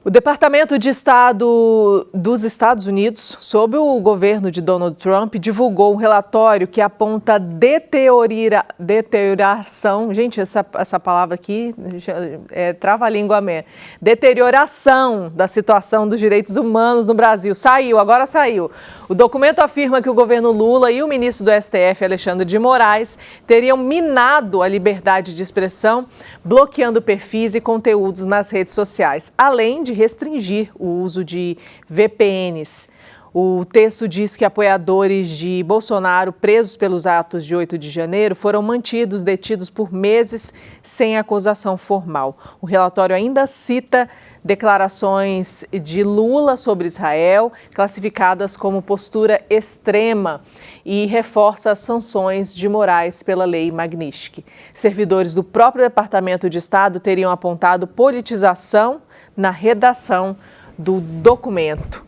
O Departamento de Estado dos Estados Unidos, sob o governo de Donald Trump, divulgou um relatório que aponta deterioração. Gente, essa palavra aqui é trava-língua mesmo. Deterioração da situação dos direitos humanos no Brasil. Agora saiu. O documento afirma que o governo Lula e o ministro do STF, Alexandre de Moraes, teriam minado a liberdade de expressão, bloqueando perfis e conteúdos nas redes sociais, além de restringir o uso de VPNs. O texto diz que apoiadores de Bolsonaro presos pelos atos de 8 de janeiro foram detidos por meses sem acusação formal. O relatório ainda cita declarações de Lula sobre Israel, classificadas como postura extrema, e reforça as sanções de Moraes pela lei Magnitsky. Servidores do próprio Departamento de Estado teriam apontado politização na redação do documento.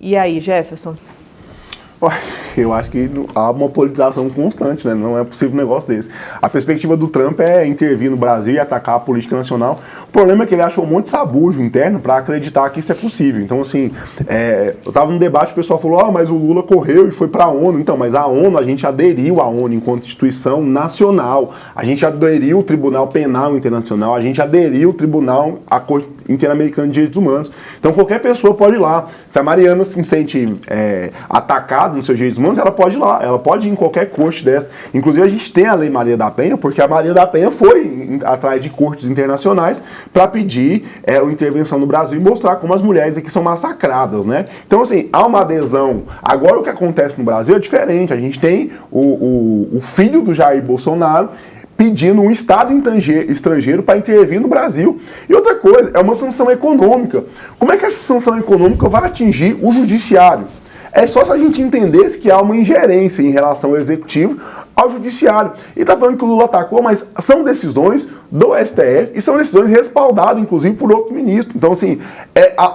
E aí, Jefferson? Eu acho que há uma politização constante, né? Não é possível um negócio desse. A perspectiva do Trump é intervir no Brasil e atacar a política nacional. O problema é que ele achou um monte de sabujo interno para acreditar que isso é possível. Então, assim, eu estava num debate, o pessoal falou, mas o Lula correu e foi para a ONU. Então, mas a ONU, a gente aderiu à ONU enquanto instituição nacional. A gente aderiu ao Tribunal Penal Internacional, a gente aderiu ao Tribunal, à Corte Interamericana de Direitos Humanos. Então, qualquer pessoa pode ir lá. Se a Mariana se sente atacada nos seus direitos humanos, ela pode ir lá, ela pode ir em qualquer corte dessa. Inclusive, a gente tem a Lei Maria da Penha, porque a Maria da Penha foi atrás de cortes internacionais para pedir a intervenção no Brasil e mostrar como as mulheres aqui são massacradas, né? Então, assim, há uma adesão. Agora, o que acontece no Brasil é diferente. A gente tem o filho do Jair Bolsonaro pedindo um Estado estrangeiro para intervir no Brasil. E outra coisa, é uma sanção econômica. Como é que essa sanção econômica vai atingir o judiciário? É só se a gente entendesse que há uma ingerência em relação ao executivo ao judiciário. E está falando que o Lula atacou, mas são decisões do STF e são decisões respaldadas, inclusive, por outro ministro. Então, assim,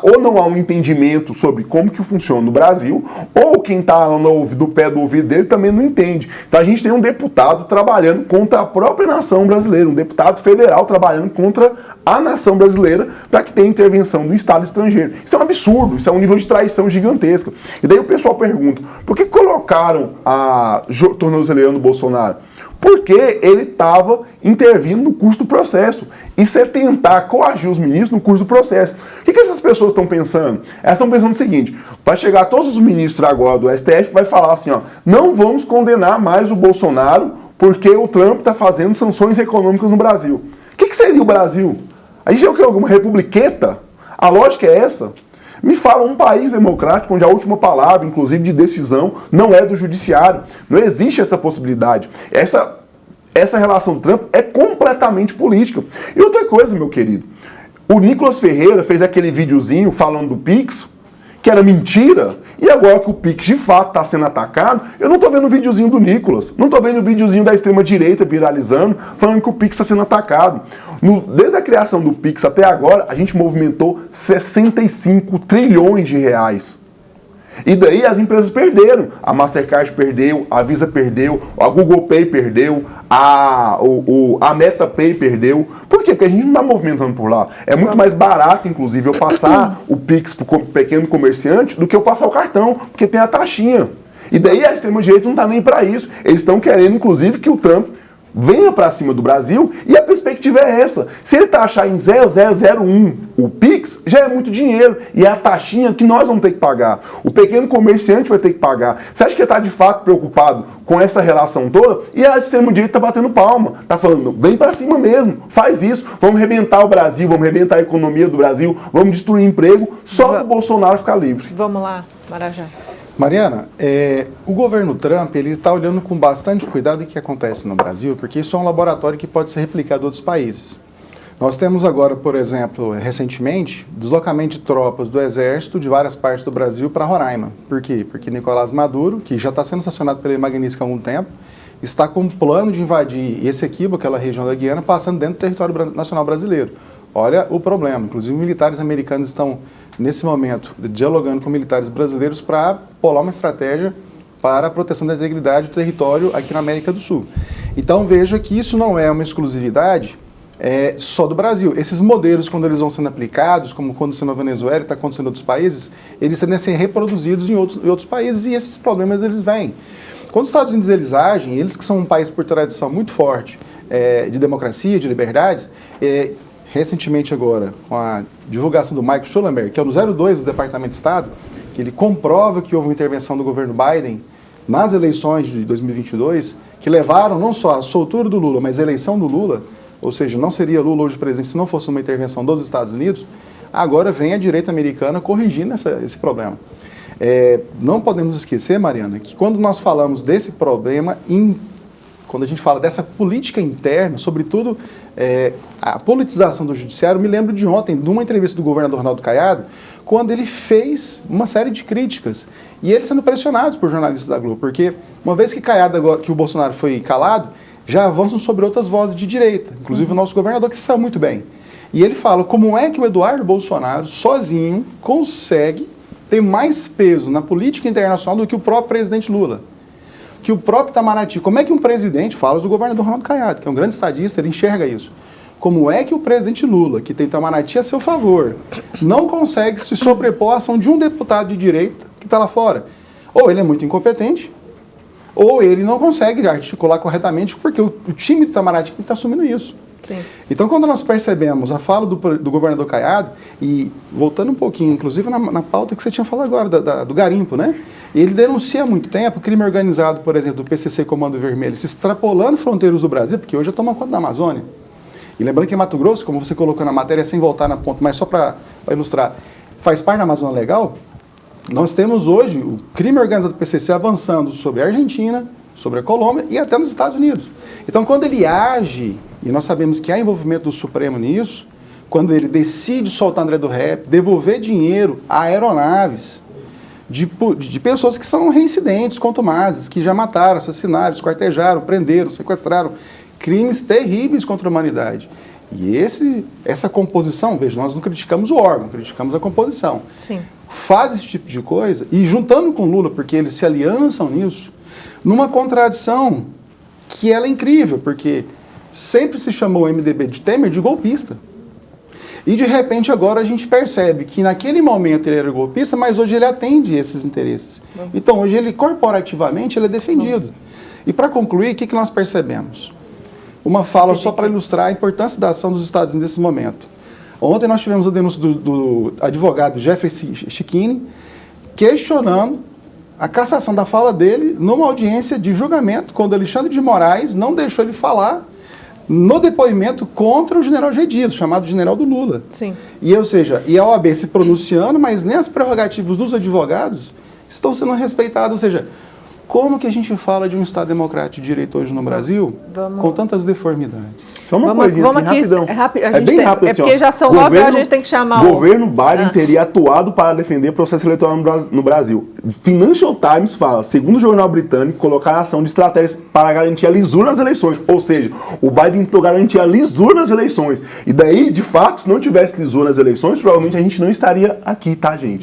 ou não há um entendimento sobre como que funciona no Brasil, ou quem está do pé do ouvido dele também não entende. Então, a gente tem um deputado trabalhando contra a própria nação brasileira, um deputado federal trabalhando contra a nação brasileira para que tenha intervenção do Estado estrangeiro. Isso é um absurdo, isso é um nível de traição gigantesca. E daí o pessoal pergunta, por que colocaram a tornozeleira no Bolsonaro? Porque ele estava intervindo no curso do processo. Isso é tentar coagir os ministros no curso do processo. O que essas pessoas estão pensando? Elas estão pensando o seguinte, vai chegar todos os ministros agora do STF e vai falar assim, não vamos condenar mais o Bolsonaro porque o Trump está fazendo sanções econômicas no Brasil. O que seria o Brasil? A gente é o que? Alguma republiqueta? A lógica é essa? Me fala um país democrático onde a última palavra, inclusive de decisão, não é do judiciário. Não existe essa possibilidade. Essa relação do Trump é completamente política. E outra coisa, meu querido, o Nicolas Ferreira fez aquele videozinho falando do Pix, que era mentira, e agora que o Pix de fato está sendo atacado, eu não estou vendo o videozinho do Nicolas, não estou vendo o videozinho da extrema-direita viralizando, falando que o Pix está sendo atacado. Desde a criação do Pix até agora, a gente movimentou 65 trilhões de reais. E daí as empresas perderam. A Mastercard perdeu, a Visa perdeu, a Google Pay perdeu, a MetaPay perdeu. Por quê? Porque a gente não está movimentando por lá. É muito mais barato, inclusive, eu passar o Pix para o pequeno comerciante do que eu passar o cartão, porque tem a taxinha. E daí a extrema-direita não está nem para isso. Eles estão querendo, inclusive, que o Trump venha para cima do Brasil, e a perspectiva é essa. Se ele taxar em 0,001 o Pix, já é muito dinheiro, e é a taxinha que nós vamos ter que pagar. O pequeno comerciante vai ter que pagar. Você acha que ele está de fato preocupado com essa relação toda? E a extrema-direita está batendo palma, está falando, vem para cima mesmo, faz isso, vamos arrebentar o Brasil, vamos arrebentar a economia do Brasil, vamos destruir emprego, só para o Bolsonaro ficar livre. Vamos lá, Marajá. Mariana, o governo Trump está olhando com bastante cuidado o que acontece no Brasil, porque isso é um laboratório que pode ser replicado em outros países. Nós temos agora, por exemplo, recentemente, deslocamento de tropas do Exército de várias partes do Brasil para Roraima. Por quê? Porque Nicolás Maduro, que já está sendo sancionado pela Magnitsky há algum tempo, está com um plano de invadir Essequibo, aquela região da Guiana, passando dentro do território nacional brasileiro. Olha o problema. Inclusive, militares americanos estão, nesse momento, dialogando com militares brasileiros para bolar uma estratégia para a proteção da integridade do território aqui na América do Sul. Então, veja que isso não é uma exclusividade só do Brasil. Esses modelos, quando eles vão sendo aplicados, como aconteceu na Venezuela e está acontecendo em outros países, eles tendem a ser reproduzidos em outros países e esses problemas eles vêm. Quando os Estados Unidos eles agem, eles que são um país por tradição muito forte de democracia, de liberdades, recentemente agora, com a divulgação do Michael Schulenberg, que é o 02 do Departamento de Estado, que ele comprova que houve uma intervenção do governo Biden nas eleições de 2022, que levaram não só a soltura do Lula, mas a eleição do Lula, ou seja, não seria Lula hoje presidente se não fosse uma intervenção dos Estados Unidos, agora vem a direita americana corrigindo esse problema. Não podemos esquecer, Mariana, que quando nós falamos desse problema, quando a gente fala dessa política interna, sobretudo a politização do judiciário, me lembro de ontem, de uma entrevista do governador Ronaldo Caiado, quando ele fez uma série de críticas, e eles sendo pressionados por jornalistas da Globo, porque uma vez que que o Bolsonaro foi calado, já avançam sobre outras vozes de direita, inclusive o nosso governador, que sabe muito bem. E ele fala como é que o Eduardo Bolsonaro, sozinho, consegue ter mais peso na política internacional do que o próprio presidente Lula. Que o próprio Itamaraty, como é que um presidente, fala do governador Ronaldo Caiado, que é um grande estadista, ele enxerga isso. Como é que o presidente Lula, que tem Itamaraty a seu favor, não consegue se sobrepor à ação de um deputado de direita que está lá fora? Ou ele é muito incompetente, ou ele não consegue articular corretamente, porque o time do Itamaraty está assumindo isso. Sim. Então, quando nós percebemos a fala do governador Caiado, e voltando um pouquinho, inclusive na pauta que você tinha falado agora, do garimpo, né? Ele denuncia há muito tempo crime organizado, por exemplo, do PCC Comando Vermelho, se extrapolando fronteiras do Brasil, porque hoje já toma conta da Amazônia. E lembrando que em Mato Grosso, como você colocou na matéria, sem voltar na ponta, mas só para ilustrar, faz parte da Amazônia Legal, nós temos hoje o crime organizado do PCC avançando sobre a Argentina, sobre a Colômbia e até nos Estados Unidos. Então, quando ele age, e nós sabemos que há envolvimento do Supremo nisso, quando ele decide soltar André do Rep, devolver dinheiro a aeronaves de pessoas que são reincidentes, contumazes, que já mataram, assassinaram, esquartejaram, prenderam, sequestraram, crimes terríveis contra a humanidade. E essa composição, veja, nós não criticamos o órgão, criticamos a composição. Sim. Faz esse tipo de coisa, e juntando com Lula, porque eles se aliançam nisso, numa contradição que ela é incrível, porque sempre se chamou o MDB de Temer de golpista. E de repente agora a gente percebe que naquele momento ele era golpista, mas hoje ele atende esses interesses. Então hoje ele corporativamente ele é defendido. E para concluir, o que nós percebemos? Uma fala só para ilustrar a importância da ação dos Estados Unidos nesse momento. Ontem nós tivemos a denúncia do advogado Jeffrey Schickini questionando a cassação da fala dele numa audiência de julgamento, quando Alexandre de Moraes não deixou ele falar no depoimento contra o general G. Dias, chamado general do Lula. Sim. E, ou seja, a OAB se pronunciando, mas nem as prerrogativas dos advogados estão sendo respeitadas. Ou seja, como que a gente fala de um Estado democrático de direito hoje no Brasil com tantas deformidades? Só uma coisinha assim, rapidão. É bem rápido. É porque já são 9 horas, a gente tem que chamar o governo Biden teria atuado para defender o processo eleitoral no Brasil. Financial Times fala, segundo o jornal britânico, colocar a ação de estratégias para garantir a lisura nas eleições. Ou seja, o Biden tentou garantir a lisura nas eleições. E daí, de fato, se não tivesse lisura nas eleições, provavelmente a gente não estaria aqui, tá, gente?